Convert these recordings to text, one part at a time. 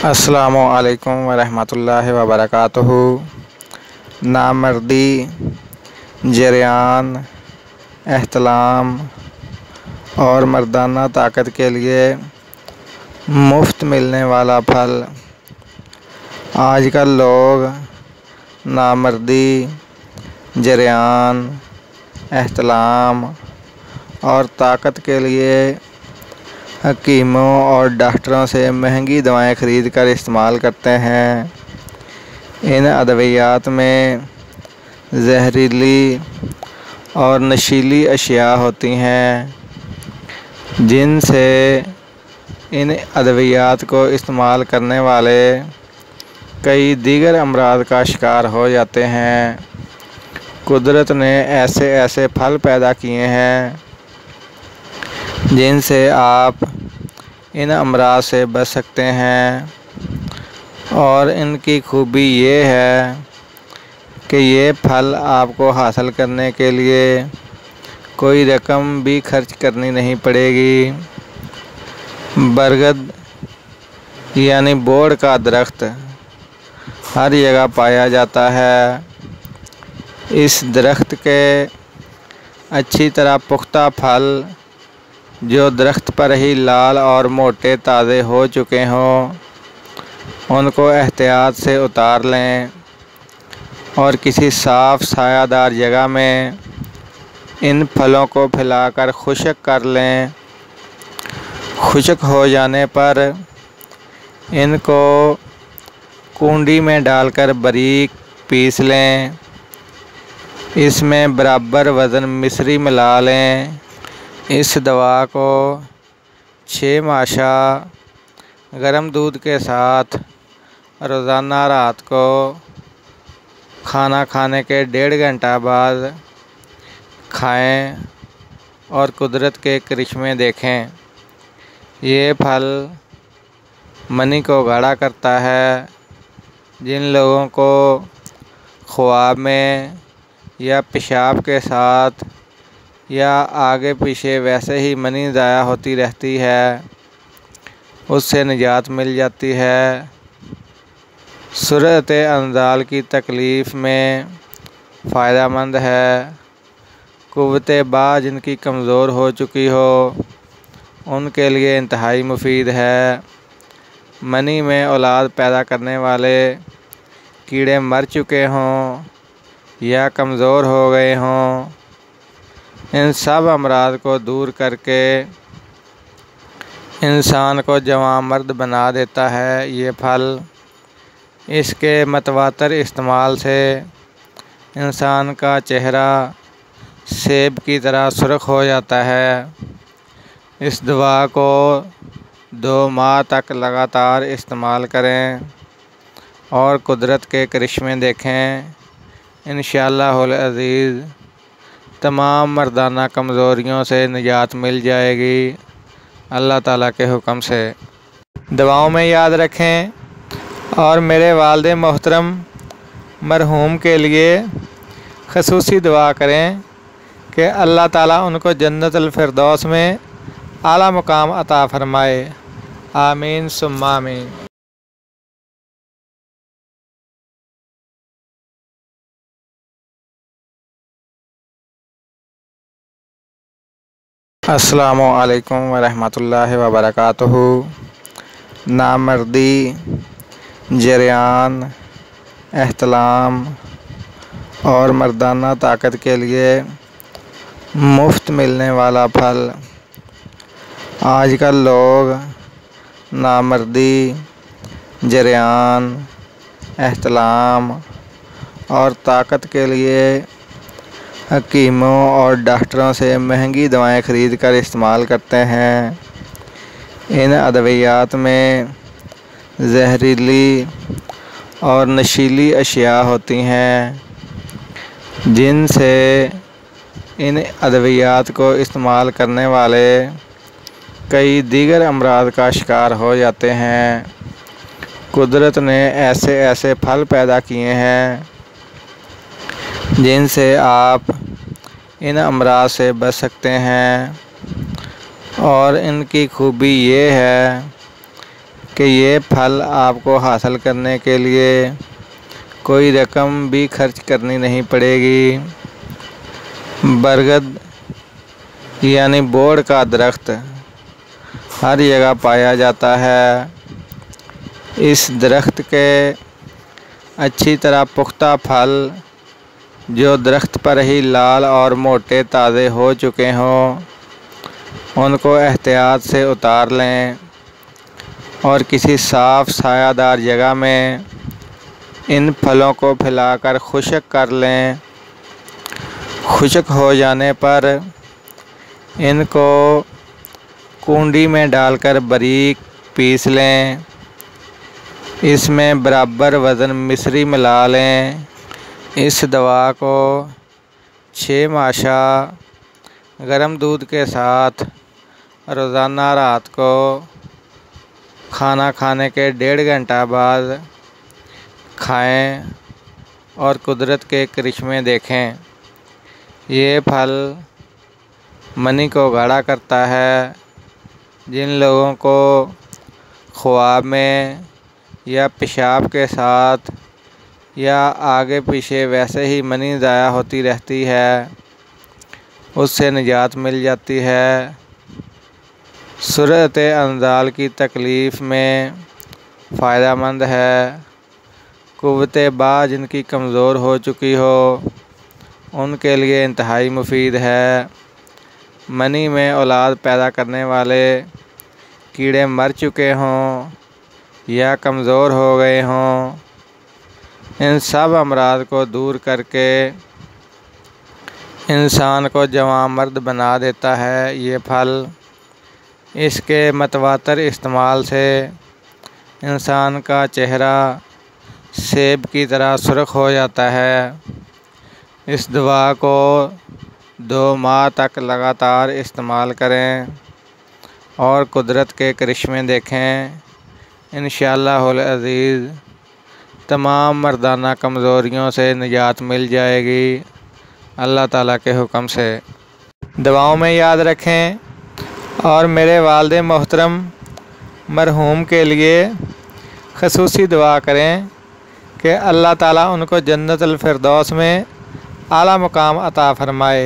अस्सलामुअलैकुम वरहमतुल्लाहि वबरकातुहू। नामर्दी, जरियान, एहतलाम और मर्दाना ताकत के लिए मुफ्त मिलने वाला फल। आजकल लोग नामर्दी, जरियान, एहतलाम और ताकत के लिए हकीमों और डॉक्टरों से महंगी दवाएं ख़रीद कर इस्तेमाल करते हैं। इन अद्वियात में जहरीली और नशीली अशिया होती हैं, जिनसे इन अद्वियात को इस्तेमाल करने वाले कई दीगर अमराज का शिकार हो जाते हैं। कुदरत ने ऐसे ऐसे फल पैदा किए हैं जिनसे आप इन अमराज से बच सकते हैं, और इनकी खूबी ये है कि ये फल आपको हासिल करने के लिए कोई रकम भी खर्च करनी नहीं पड़ेगी। बरगद यानी बोड़ का दरख्त हर जगह पाया जाता है। इस दरख्त के अच्छी तरह पुख्ता फल जो दरख्त पर ही लाल और मोटे ताज़े हो चुके हों, उनको एहतियात से उतार लें और किसी साफ़ सायादार जगह में इन फलों को फैलाकर खुश्क कर लें। खुश्क हो जाने पर इनको कूंडी में डालकर बारीक पीस लें। इसमें बराबर वज़न मिश्री मिला लें। इस दवा को 6 माशा गर्म दूध के साथ रोज़ाना रात को खाना खाने के 1.5 घंटा बाद खाएं और कुदरत के करिश्मे देखें। ये फल मनी को गाढ़ा करता है। जिन लोगों को ख्वाब में या पेशाब के साथ या आगे पीछे वैसे ही मनी ज़ाया होती रहती है, उससे निजात मिल जाती है। सूरत अंजाल की तकलीफ़ में फ़ायदेमंद है। कुव्वते बा जिनकी कमज़ोर हो चुकी हो, उनके लिए इंतहाई मुफीद है। मनी में औलाद पैदा करने वाले कीड़े मर चुके हों या कमज़ोर हो गए हों, इन सब अमराज को दूर करके इंसान को जवान मर्द बना देता है ये फल। इसके मतवातर इस्तेमाल से इंसान का चेहरा सेब की तरह सुर्ख हो जाता है। इस दवा को 2 माह तक लगातार इस्तेमाल करें और कुदरत के करिश्मे देखें। इंशाअल्लाहुल अज़ीज़ तमाम मर्दाना कमज़ोरियों से निजात मिल जाएगी अल्लाह ताला के हुक्म से। दुआओं में याद रखें और मेरे वालिद मोहतरम मरहूम के लिए ख़ुसूसी दुआ करें कि अल्लाह ताला उनको जन्नतुल फिरदौस में आला मुकाम अता फ़रमाए। आमीन सुम्मा आमीन। अस्सलामुअलैकुम वरहमतुल्लाहि वबरकातुहू। नामर्दी, जरियान, एहतलाम और मर्दाना ताकत के लिए मुफ्त मिलने वाला फल। आजकल लोग नामर्दी, जरियान, एहतलाम और ताकत के लिए हकीमों और डॉक्टरों से महंगी दवाएं ख़रीद कर इस्तेमाल करते हैं। इन अद्वियात में जहरीली और नशीली अशिया होती हैं, जिनसे इन अद्वियात को इस्तेमाल करने वाले कई दीगर अमराज का शिकार हो जाते हैं। कुदरत ने ऐसे ऐसे फल पैदा किए हैं जिनसे आप इन अमराज से बच सकते हैं, और इनकी खूबी ये है कि ये फल आपको हासिल करने के लिए कोई रकम भी खर्च करनी नहीं पड़ेगी। बरगद यानी बोड़ का दरख्त हर जगह पाया जाता है। इस दरख्त के अच्छी तरह पुख्ता फल जो दरख्त पर ही लाल और मोटे ताज़े हो चुके हों, उनको एहतियात से उतार लें और किसी साफ़ सायादार जगह में इन फलों को फैलाकर खुश्क कर लें। खुश्क हो जाने पर इनको कूंडी में डालकर बारीक पीस लें। इसमें बराबर वज़न मिश्री मिला लें। इस दवा को 6 माशा गर्म दूध के साथ रोज़ाना रात को खाना खाने के 1.5 घंटा बाद खाएं और कुदरत के करिश्मे देखें। ये फल मनी को गाढ़ा करता है। जिन लोगों को ख्वाब में या पेशाब के साथ या आगे पीछे वैसे ही मनी ज़ाया होती रहती है, उससे निजात मिल जाती है। सूरत अंजाल की तकलीफ़ में फ़ायदेमंद है। कुव्वते बा जिनकी कमज़ोर हो चुकी हो, उनके लिए इंतहाई मुफीद है। मनी में औलाद पैदा करने वाले कीड़े मर चुके हों या कमज़ोर हो गए हों, इन सब अमराज को दूर करके इंसान को जवान मर्द बना देता है ये फल। इसके मतवातर इस्तेमाल से इंसान का चेहरा सेब की तरह सुर्ख हो जाता है। इस दवा को 2 माह तक लगातार इस्तेमाल करें और कुदरत के करिश्मे देखें। इंशाअल्लाहुल अज़ीज़ तमाम मर्दाना कमज़ोरियों से निजात मिल जाएगी अल्लाह ताला के हुक्म से। दवाओं में याद रखें और मेरे वालिद मोहतरम मरहूम के लिए ख़ुसूसी दुआ करें कि अल्लाह ताला उनको जन्नतुल फिरदौस में आला मुकाम अता फ़रमाए।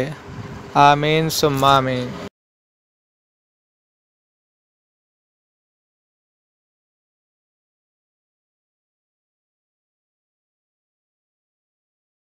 आमीन सुम्मा आमीन।